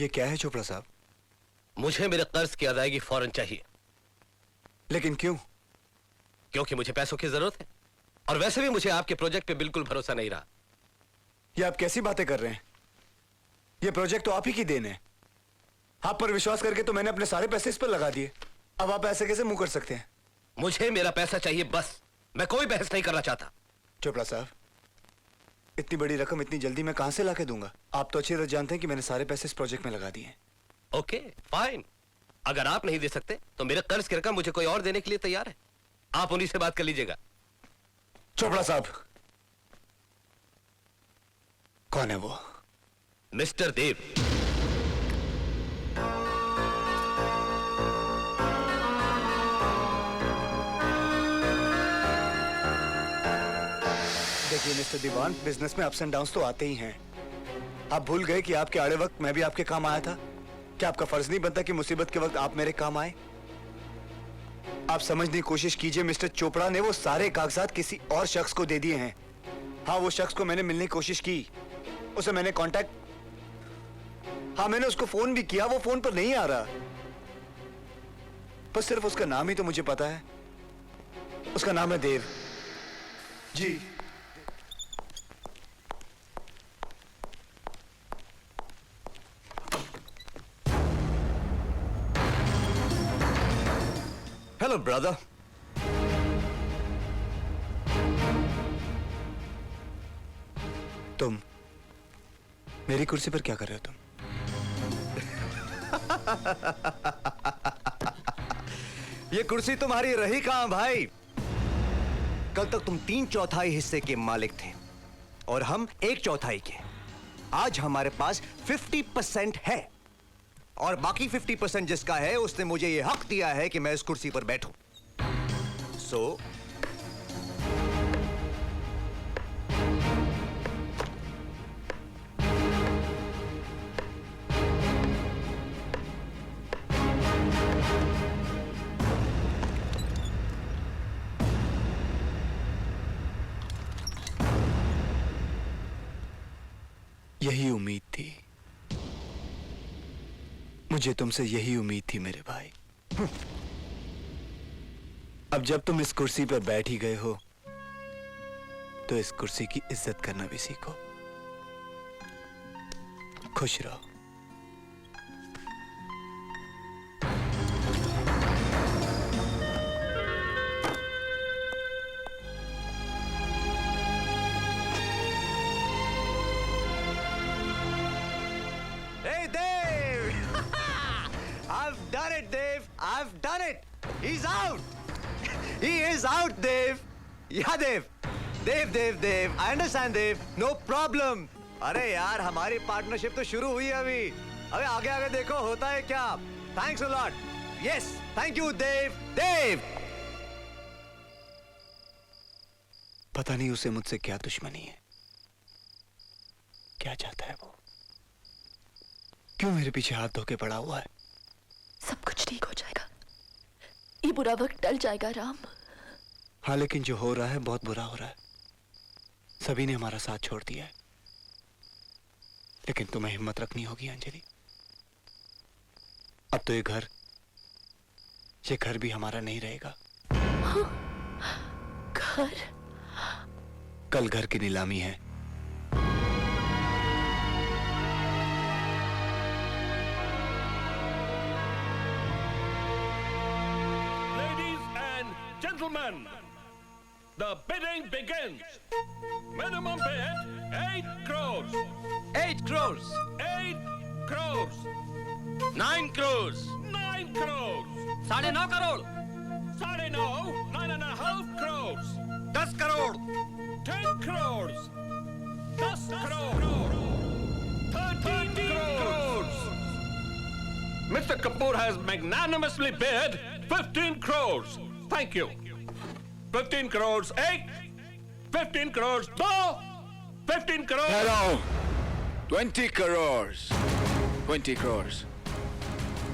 ये क्या है चोपड़ा साहब? मुझे मेरे कर्ज की अदायगी फौरन चाहिए। लेकिन क्यों? क्योंकि मुझे पैसों की जरूरत है, और वैसे भी मुझे आपके प्रोजेक्ट पे बिल्कुल भरोसा नहीं रहा। ये आप कैसी बातें कर रहे हैं? ये प्रोजेक्ट तो आप ही की देन है। आप पर विश्वास करके तो मैंने अपने सारे पैसे इस पर लगा दिए। अब आप ऐसे कैसे मुंह कर सकते हैं? मुझे मेरा पैसा चाहिए बस। मैं कोई बहस नहीं करना चाहता। चोपड़ा साहब, इतनी बड़ी रकम इतनी जल्दी मैं कहां से लाके दूंगा? आप तो अच्छी तरह जानते हैं कि मैंने सारे पैसे इस प्रोजेक्ट में लगा दिए हैं। ओके फाइन, अगर आप नहीं दे सकते तो मेरे कर्ज की रकम मुझे कोई और देने के लिए तैयार है। आप उन्हीं से बात कर लीजिएगा। चोपड़ा साहब, कौन है वो? मिस्टर देव। देखिए मिस्टर दीवान, बिजनेस में अप्स एंड डाउन्स तो आते ही हैं। आप भूल गए कि आपके आड़े वक्त मैं भी आपके काम आया था। क्या आपका फर्ज नहीं बनता कि मुसीबत के वक्त आप मेरे काम आए? आप समझने की कोशिश कीजिए, मिस्टर चोपड़ा ने वो सारे कागजात किसी और शख्स को दे दिए हैं। हाँ, वो शख्स को मैंने मिलने की कोशिश की, उसे मैंने हाँ, मैंने उसको फोन भी किया, वो फोन पर नहीं आ रहा। बस सिर्फ उसका नाम ही तो मुझे पता है। उसका नाम है देव। जी। Hello brother. तुम मेरी कुर्सी पर क्या कर रहे हो तुम? ये कुर्सी तुम्हारी रही कहां भाई? कल तक तुम 3/4 हिस्से के मालिक थे और हम 1/4 के। आज हमारे पास 50% है और बाकी 50% जिसका है उसने मुझे ये हक दिया है कि मैं इस कुर्सी पर बैठूं। सो यही उम्मीद थी, मुझे तुमसे यही उम्मीद थी मेरे भाई। अब जब तुम इस कुर्सी पर बैठ ही गए हो तो इस कुर्सी की इज्जत करना भी सीखो। खुश रहो। Hey Dave! I've done it, Dave. I've done it. He's out. He is out, Dave. Yeah, Dave. Dave. I understand, Dave. No problem. अरे यार, हमारी पार्टनरशिप तो शुरू हुई अभी। अबे आगे देखो होता है क्या। Thanks a lot. Yes, thank you, Dave. Dave. पता नहीं उसे मुझसे क्या दुश्मनी है, क्या चाहता है वो, क्यों मेरे पीछे हाथ धोके पड़ा हुआ है। सब कुछ ठीक हो जाएगा, ये बुरा वक्त टल जाएगा राम। हाँ, लेकिन जो हो रहा है बहुत बुरा हो रहा है। सभी ने हमारा साथ छोड़ दिया है, लेकिन तुम्हें हिम्मत रखनी होगी अंजलि। अब तो ये घर भी हमारा नहीं रहेगा। हाँ, घर? कल घर की नीलामी है। Gentlemen, the bidding begins. Minimum bid 8 crores. 8 crores. 8 crores. 9 crores. 9 crores. 9.5 crore. 9.5. 9.5 crores. 10 crore. 10 crores. 10 crores. 13 crores. Mr. Kapoor has magnanimously bid 15 crores. Thank you. 15 crores, 8. 15 crores, 2. 15 crores. Hello. 20 crores. 20 crores.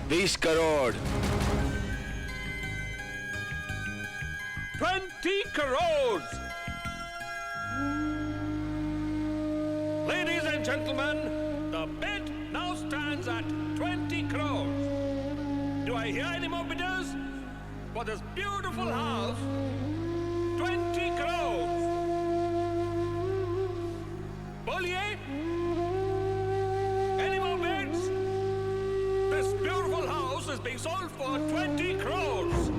20 crore. 20 crores. Ladies and gentlemen, the bid now stands stands at 20 crores. Do I hear any more bidders? For this beautiful house, 20 crores. Bollier? Any more bids? This beautiful house is being sold for 20 crores.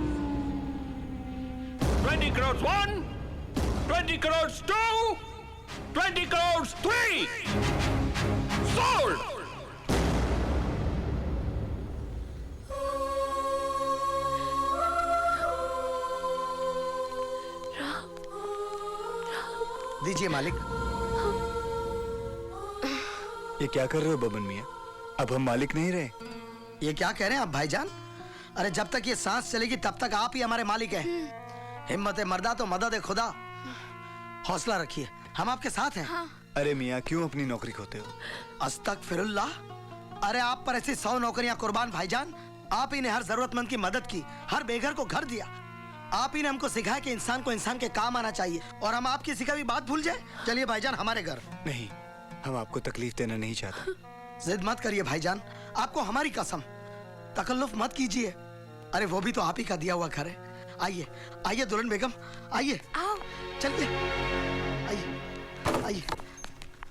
20 crores 1, 20 crores 2, 20 crores 3. Sold! दीजिए मालिक। ये क्या कर रहे हो बबन मियाँ? अब हम मालिक नहीं रहे। ये क्या कह रहे हैं आप भाईजान? अरे जब तक ये सांस चलेगी तब तक आप ही हमारे मालिक हैं। हिम्मत मर्दा तो मदद है खुदा। हौसला रखिए, हम आपके साथ हैं। अरे मियाँ क्यों अपनी नौकरी खोते हो? अस्तगफिरुल्लाह। अरे आप पर ऐसी 100 नौकरियां कुर्बान भाईजान। आप ही ने हर जरूरतमंद की मदद की, हर बेघर को घर दिया। आप ही ने हमको सिखाया कि इंसान को इंसान के काम आना चाहिए, और हम आपकी सिखाई हुई बात भूल जाए? चलिए भाईजान हमारे घर। नहीं, हम आपको तकलीफ देना नहीं चाहते। जिद मत करिए भाईजान, आपको हमारी कसम, तकल्लुफ मत कीजिए। अरे वो भी तो आप ही का दिया हुआ घर है। आइए आइए दुल्हन बेगम, आइए चलिए, आइए आइए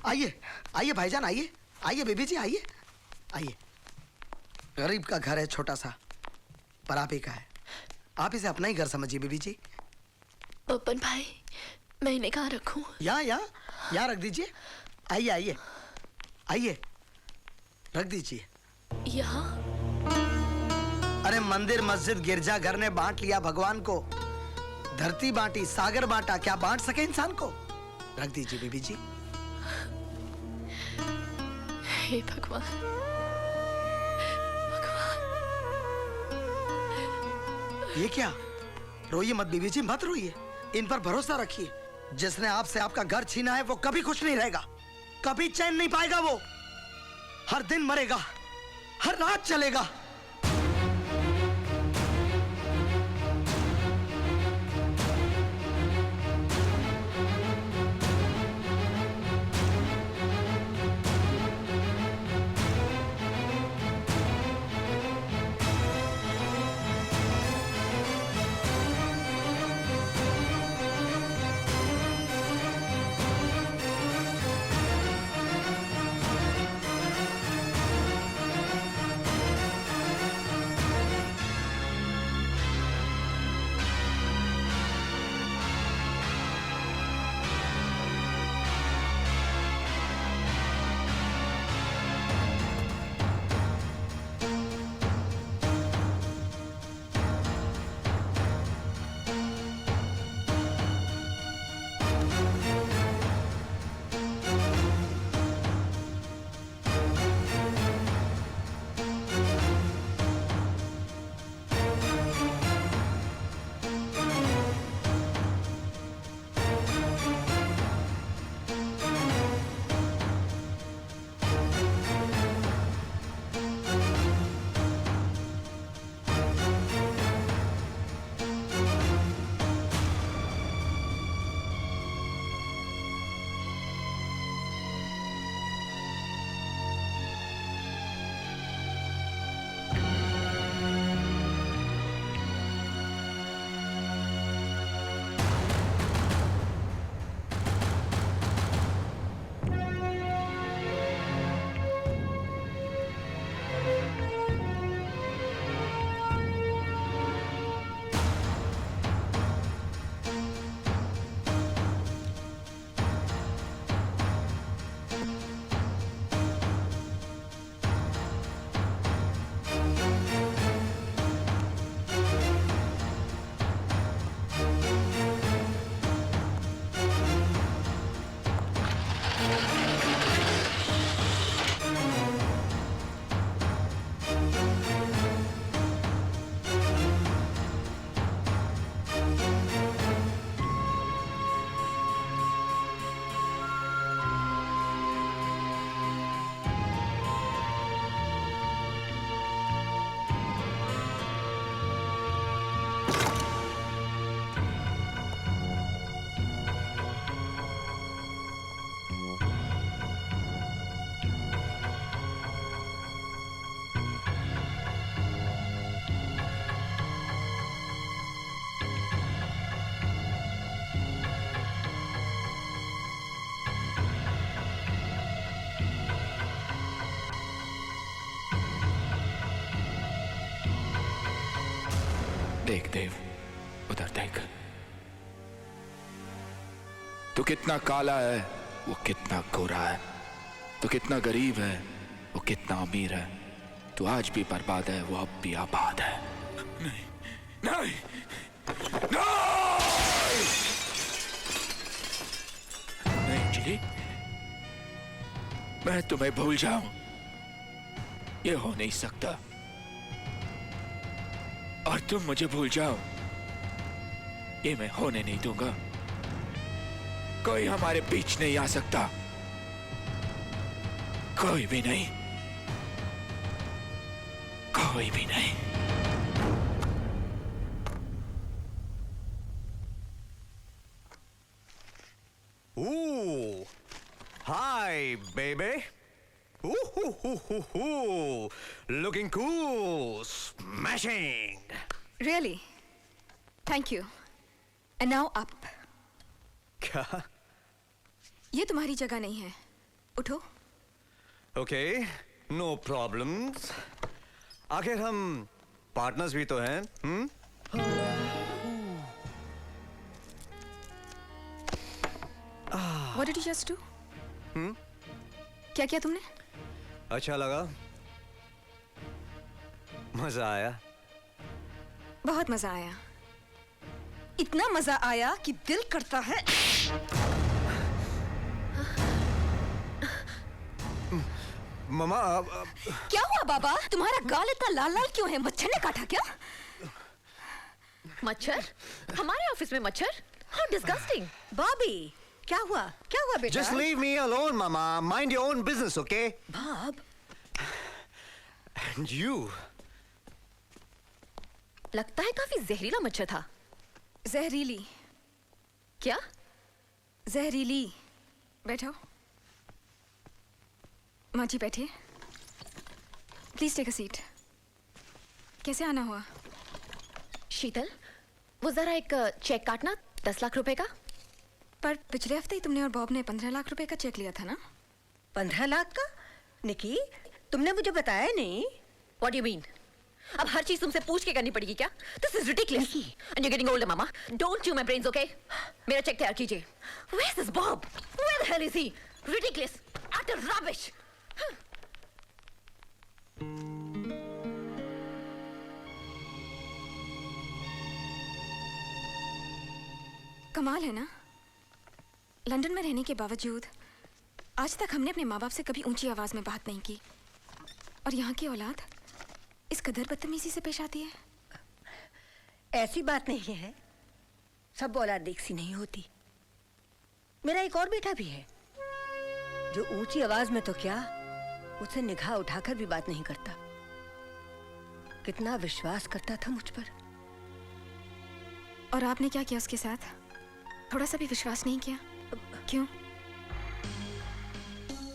आइए आइए भाईजान, आइए आइए बीबी जी, आइए आइए। गरीब का घर है छोटा सा, पर आप ही का है। आप इसे अपना ही घर समझिए बीबी जी। बब्बन भाई, मैं इन्हें कहाँ रखूं? यहाँ रख दीजिए। आइए आइए आइए, रख दीजिए यहाँ? अरे मंदिर मस्जिद गिरजा घर ने बांट लिया भगवान को। धरती बांटी, सागर बांटा, क्या बांट सके इंसान को? रख दीजिए बीबी जी। हे भगवान, भगवान। ये क्या? रोइए मत बीबी जी, मत रोइए। इन पर भरोसा रखिए। जिसने आपसे आपका घर छीना है वो कभी खुश नहीं रहेगा, कभी चैन नहीं पाएगा। वो हर दिन मरेगा, हर रात चलेगा। देख देव, उधर देख। तू कितना काला है, वो कितना गोरा है। तू कितना गरीब है, वो कितना अमीर है। तू आज भी बर्बाद है, वो अब भी आबाद है। नहीं, नहीं, नहीं अंजलि, मैं तुम्हें भूल जाऊं, ये हो नहीं सकता। और तुम मुझे भूल जाओ, ये मैं होने नहीं दूंगा। कोई हमारे बीच नहीं आ सकता, कोई भी नहीं, कोई भी नहीं। Ooh, hi, baby. Ooh, looking cool, smashing. Really? Thank you. And now up. क्या? ये तुम्हारी जगह नहीं है, उठो। Okay, no problems. आखिर हम पार्टनर्स भी तो हैं, What did you just do? क्या किया तुमने? अच्छा लगा, मजा आया। बहुत मजा आया। इतना मजा आया कि दिल करता है। ममा, क्या हुआ बाबा? तुम्हारा गाल इतना लाल लाल क्यों है? मच्छर ने काटा क्या? मच्छर? हमारे ऑफिस में मच्छर? How disgusting! बॉबी, क्या हुआ? क्या हुआ बेटा? just leave me alone, mama. Mind your own business, okay? बाब, And you? लगता है काफी जहरीला मच्छर था। जहरीली? क्या? जहरीली। बैठो। माँ जी बैठिए। Please take a seat. कैसे आना हुआ? शीतल, वो जरा एक चेक काटना 10 लाख रुपए का। पर पिछले हफ्ते ही तुमने और बॉब ने 15 लाख रुपए का चेक लिया था ना? 15 लाख का? निकी, तुमने मुझे बताया नहीं। What do you mean? अब हर चीज तुमसे पूछ के करनी पड़ेगी क्या? This is ridiculous. And you're getting older, Mama. Don't chew my brains, okay? मेरा चेक तैयार कीजिए। Where's this Bob? Where the hell is he? Ridiculous. Utter rubbish. कमाल है ना, लंदन में रहने के बावजूद आज तक हमने अपने माँ बाप से कभी ऊंची आवाज में बात नहीं की, और यहाँ की औलाद इस कदर बदतमीजी से पेश आती है। ऐसी बात नहीं है, सब औलाद एक सी नहीं होती। मेरा एक और बेटा भी है जो ऊंची आवाज में तो क्या, मुझसे निगाह उठाकर भी बात नहीं करता। कितना विश्वास करता था मुझ पर। और आपने क्या किया उसके साथ? थोड़ा सा भी विश्वास नहीं किया? क्यों?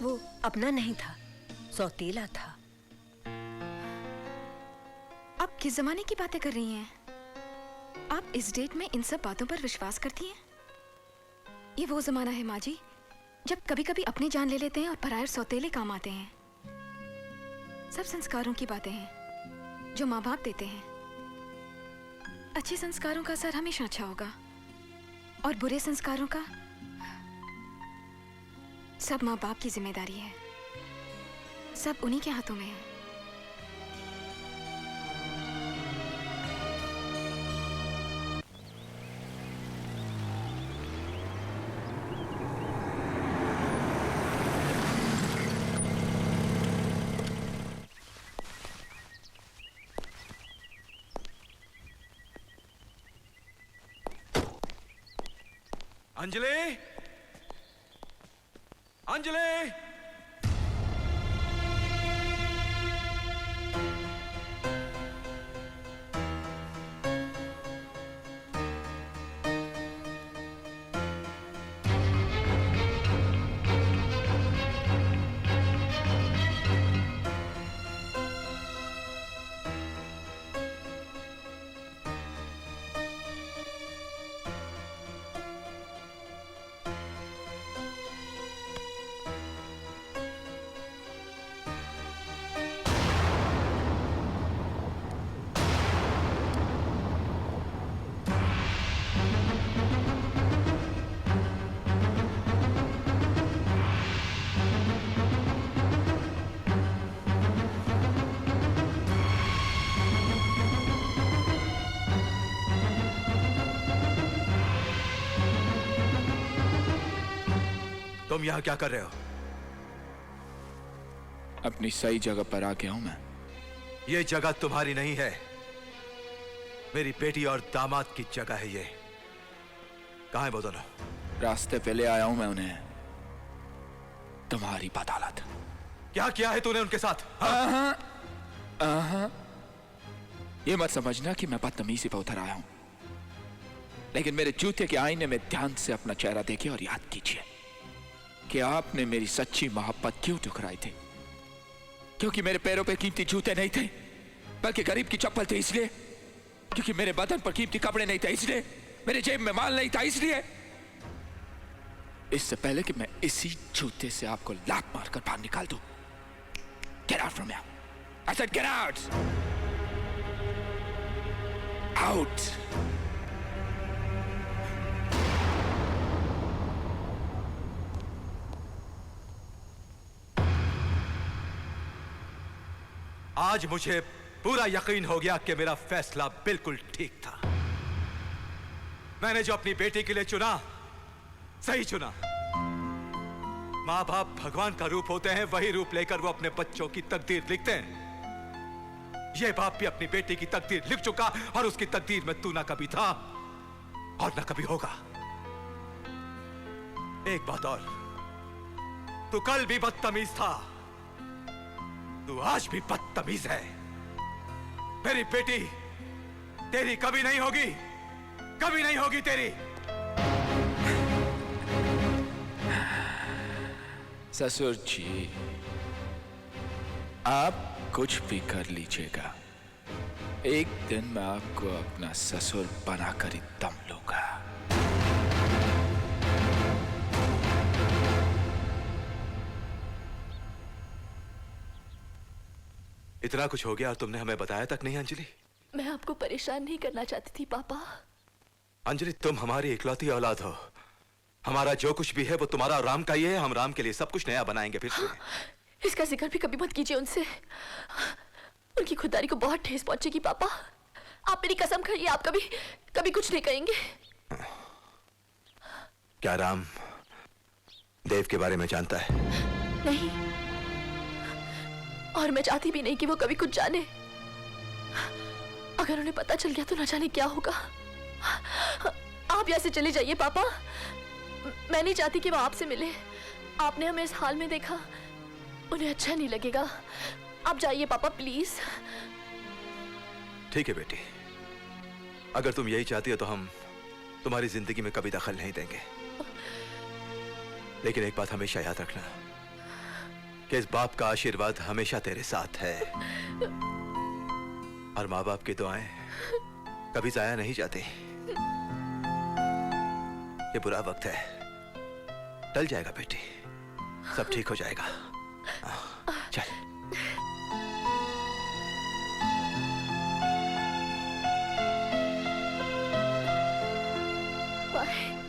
वो अपना नहीं था, सौतेला था। आप किस जमाने की बातें कर रही हैं? आप इस डेट में इन सब बातों पर विश्वास करती हैं? ये वो जमाना है माँ जी, जब कभी कभी अपनी जान ले लेते हैं और पराये सौतेले काम आते हैं। सब संस्कारों की बातें हैं जो माँ बाप देते हैं। अच्छे संस्कारों का असर हमेशा अच्छा होगा, और बुरे संस्कारों का सब माँ बाप की जिम्मेदारी है। सब उन्हीं के हाथों में है। अंजलि, अंजलि, तुम यहाँ क्या कर रहे हो? अपनी सही जगह पर आ गया हूं मैं। ये जगह तुम्हारी नहीं है, मेरी बेटी और दामाद की जगह है ये। कहाँ है वो दोनों? रास्ते पे ले आया हूं मैं उन्हें, तुम्हारी बदौलत। क्या किया है तूने उनके साथ? ये मत समझना कि मैं बदतमीजी पे उतर आया हूं, लेकिन मेरे जूते के आईने में ध्यान से अपना चेहरा देखिए और याद कीजिए कि आपने मेरी सच्ची मोहब्बत क्यों ठुकराई थी। क्योंकि मेरे पैरों पे कीमती जूते नहीं थे, बल्कि गरीब की चप्पल थी इसलिए। क्योंकि मेरे बदन पर कीमती कपड़े नहीं थे इसलिए। मेरे जेब में माल नहीं था इसलिए। इससे पहले कि मैं इसी जूते से आपको लात मारकर बाहर निकाल दूं, Get out from here. I said get out. Out. आज मुझे पूरा यकीन हो गया कि मेरा फैसला बिल्कुल ठीक था। मैंने जो अपनी बेटी के लिए चुना, सही चुना। माँ बाप भगवान का रूप होते हैं, वही रूप लेकर वो अपने बच्चों की तकदीर लिखते हैं। ये बाप भी अपनी बेटी की तकदीर लिख चुका, और उसकी तकदीर में तू ना कभी था और ना कभी होगा। एक बात और, तू कल भी बदतमीज था, तू आज भी बदतमीज है। मेरी बेटी तेरी कभी नहीं होगी, कभी नहीं होगी तेरी। ससुर जी, आप कुछ भी कर लीजिएगा, एक दिन मैं आपको अपना ससुर बनाकर ही दम लूंगा। इतना कुछ हो गया और तुमने हमें बताया तक नहीं अंजलि? मैं आपको परेशान नहीं करना चाहती थी पापा। अंजलि, तुम हमारी इकलौती औलाद हो। हमारा जो कुछ भी है वो तुम्हारा और राम का ही है। हम राम के लिए सब कुछ नया बनाएंगे फिर से। इसका जिक्र भी कभी मत कीजिए उनसे, उनकी खुदारी को बहुत ठेस पहुंचेगी पापा। आप मेरी कसम खाइए, आप कभी कभी कुछ नहीं कहेंगे। क्या राम देव के बारे में जानता है? नहीं, और मैं चाहती भी नहीं कि वो कभी कुछ जाने। अगर उन्हें पता चल गया तो न जाने क्या होगा। आप यहाँ से चले जाइए पापा, मैं नहीं चाहती कि वो आपसे मिले। आपने हमें इस हाल में देखा, उन्हें अच्छा नहीं लगेगा। आप जाइए पापा प्लीज। ठीक है बेटी, अगर तुम यही चाहती हो तो हम तुम्हारी जिंदगी में कभी दखल नहीं देंगे। लेकिन एक बात हमेशा याद रखना कि इस बाप का आशीर्वाद हमेशा तेरे साथ है, और माँ बाप की दुआएं कभी जाया नहीं जाती। ये बुरा वक्त है, टल जाएगा बेटी, सब ठीक हो जाएगा। चल। बाय।